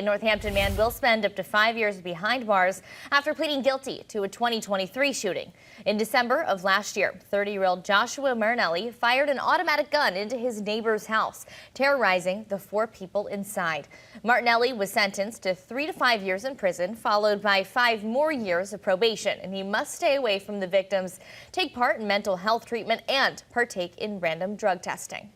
a Northampton man will spend up to 5 years behind bars after pleading guilty to a 2023 shooting. In December of last year, 30-year-old Joshua Marinelli fired an automatic gun into his neighbor's house, terrorizing the 4 people inside. Martinelli was sentenced to 3 to 5 years in prison, followed by 5 more years of probation, and he must stay away from the victims, take part in mental health treatment, and partake in random drug testing.